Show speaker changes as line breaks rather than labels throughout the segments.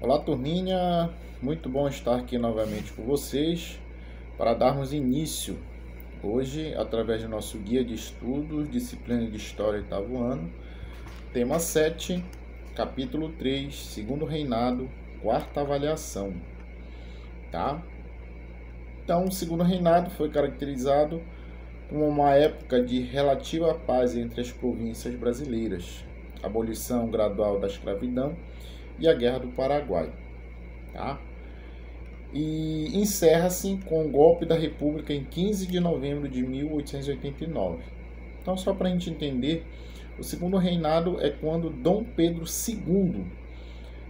Olá, turminha, muito bom estar aqui novamente com vocês para darmos início hoje através do nosso guia de estudos, disciplina de História oitavo ano, tema 7, capítulo 3, segundo reinado, quarta avaliação, tá? Então, o segundo reinado foi caracterizado como uma época de relativa paz entre as províncias brasileiras, abolição gradual da escravidão e a Guerra do Paraguai, tá? E encerra-se com o golpe da República em 15 de novembro de 1889. Então, só para a gente entender, o segundo reinado é quando Dom Pedro II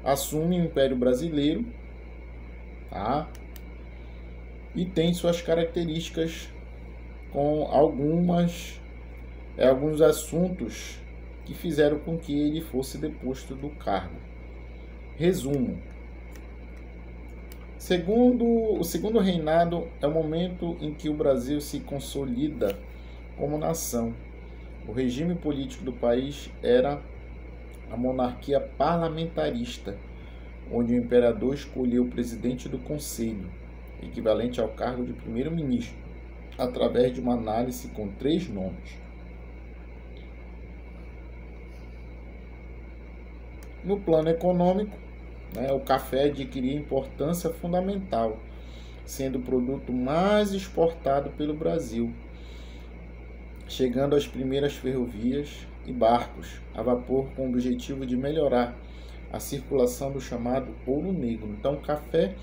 assume o Império Brasileiro, tá? E tem suas características com alguns assuntos que fizeram com que ele fosse deposto do cargo. Resumo. O segundo reinado é o momento em que o Brasil se consolida como nação. O regime político do país era a monarquia parlamentarista, onde o imperador escolheu o presidente do conselho, equivalente ao cargo de primeiro-ministro, através de uma análise com 3 nomes. No plano econômico, o café adquiria importância fundamental, sendo o produto mais exportado pelo Brasil, chegando às primeiras ferrovias e barcos a vapor com o objetivo de melhorar a circulação do chamado ouro negro. Então, o café,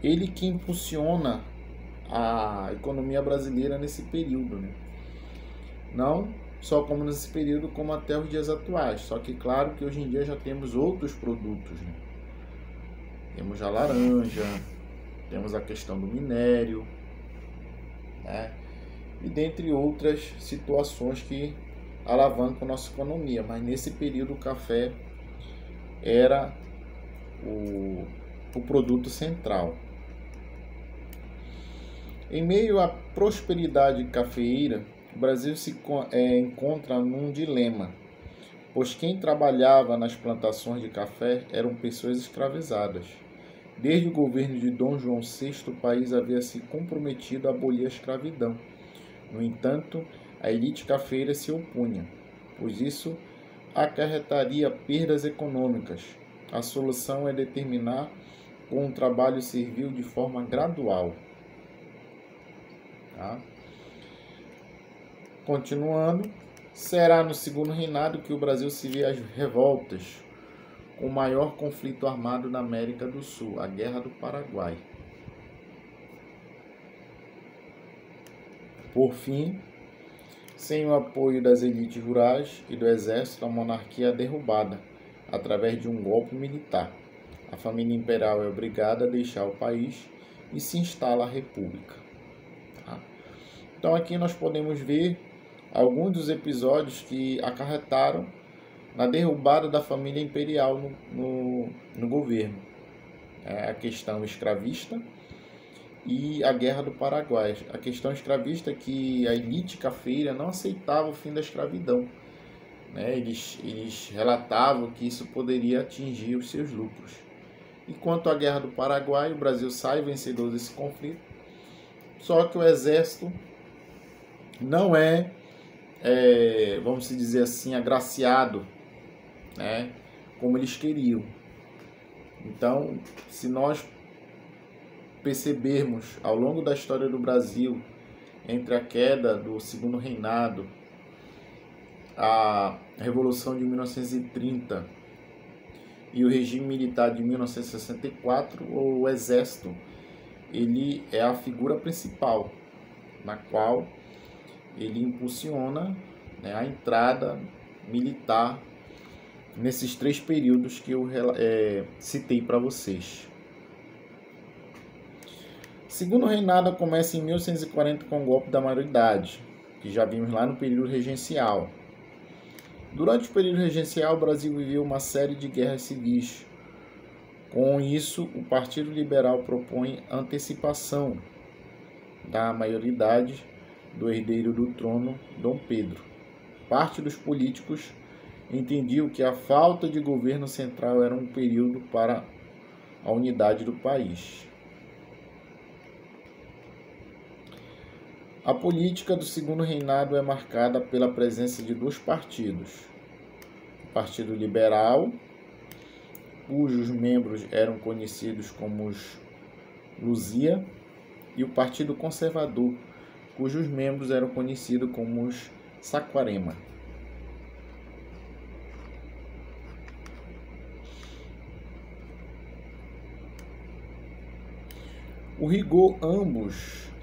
ele que impulsiona a economia brasileira nesse período, né? Não só como nesse período, como até os dias atuais. Só que, claro, que hoje em dia já temos outros produtos, né? Temos a laranja, temos a questão do minério, né? E dentre outras situações que alavancam a nossa economia. Mas nesse período o café era o produto central. Em meio à prosperidade cafeeira, o Brasil se encontra num dilema, pois quem trabalhava nas plantações de café eram pessoas escravizadas. Desde o governo de Dom João VI, o país havia se comprometido a abolir a escravidão. No entanto, a elite cafeira se opunha, pois isso acarretaria perdas econômicas. A solução é determinar com um trabalho servil de forma gradual. Tá? Continuando, será no segundo reinado que o Brasil se vê as revoltas, com o maior conflito armado na América do Sul, a Guerra do Paraguai. Por fim, sem o apoio das elites rurais e do exército, a monarquia é derrubada através de um golpe militar. A família imperial é obrigada a deixar o país e se instala a república. Tá? Então aqui nós podemos ver alguns dos episódios que acarretaram na derrubada da família imperial no governo. A questão escravista e a Guerra do Paraguai. A questão escravista é que a elite cafeira não aceitava o fim da escravidão. Eles relatavam que isso poderia atingir os seus lucros. E quanto à Guerra do Paraguai, o Brasil sai vencedor desse conflito, só que o exército não vamos dizer assim, agraciado, como eles queriam. Então, se nós percebermos ao longo da história do Brasil, entre a queda do segundo reinado, a Revolução de 1930 e o regime militar de 1964, o exército ele é a figura principal, na qual ele impulsiona a entrada militar nesses 3 períodos que eu citei para vocês. Segundo reinado começa em 1140 com o golpe da maioridade, que já vimos lá no período regencial. Durante o período regencial, o Brasil viveu uma série de guerras civis. Com isso, o Partido Liberal propõe antecipação da maioridade do herdeiro do trono, Dom Pedro. Parte dos políticos entendiam que a falta de governo central era um período para a unidade do país. A política do segundo reinado é marcada pela presença de dois partidos. O Partido Liberal, cujos membros eram conhecidos como os Luzia, e o Partido Conservador, cujos membros eram conhecidos como os Saquarema.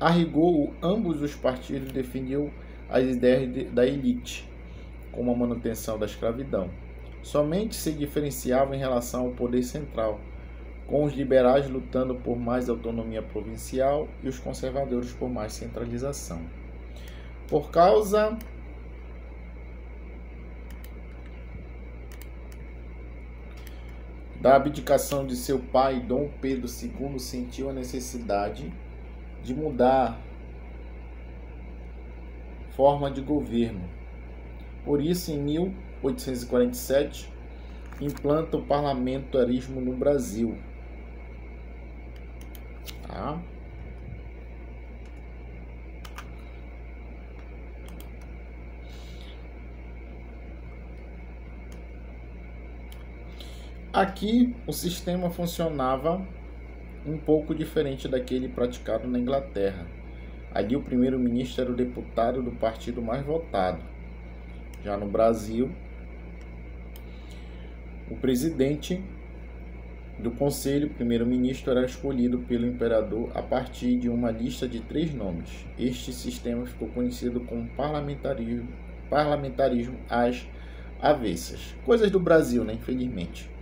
A rigor, ambos os partidos defendiam as ideias da elite, como a manutenção da escravidão. Somente se diferenciavam em relação ao poder central, com os liberais lutando por mais autonomia provincial e os conservadores por mais centralização. Por causa da abdicação de seu pai, Dom Pedro II sentiu a necessidade de mudar forma de governo. Por isso, em 1847, implanta o parlamentarismo no Brasil. Aqui o sistema funcionava um pouco diferente daquele praticado na Inglaterra. Ali o primeiro-ministro era o deputado do partido mais votado. Já no Brasil, o presidente do conselho, primeiro-ministro, era escolhido pelo imperador a partir de uma lista de 3 nomes. Este sistema ficou conhecido como parlamentarismo às avessas. Coisas do Brasil, né? Infelizmente.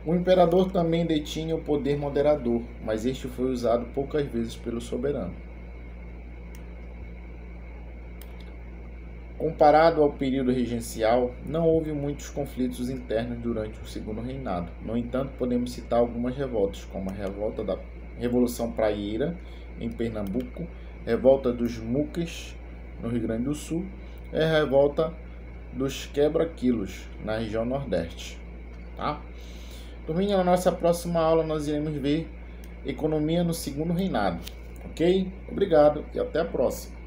O imperador também detinha o poder moderador, mas este foi usado poucas vezes pelo soberano. Comparado ao período regencial, não houve muitos conflitos internos durante o segundo reinado. No entanto, podemos citar algumas revoltas, como a revolta da Revolução Praieira, em Pernambuco, revolta dos Muques, no Rio Grande do Sul, e a revolta dos Quebra-Quilos, na região Nordeste. Tá? Turminha, na nossa próxima aula nós iremos ver economia no segundo reinado. Ok? Obrigado e até a próxima.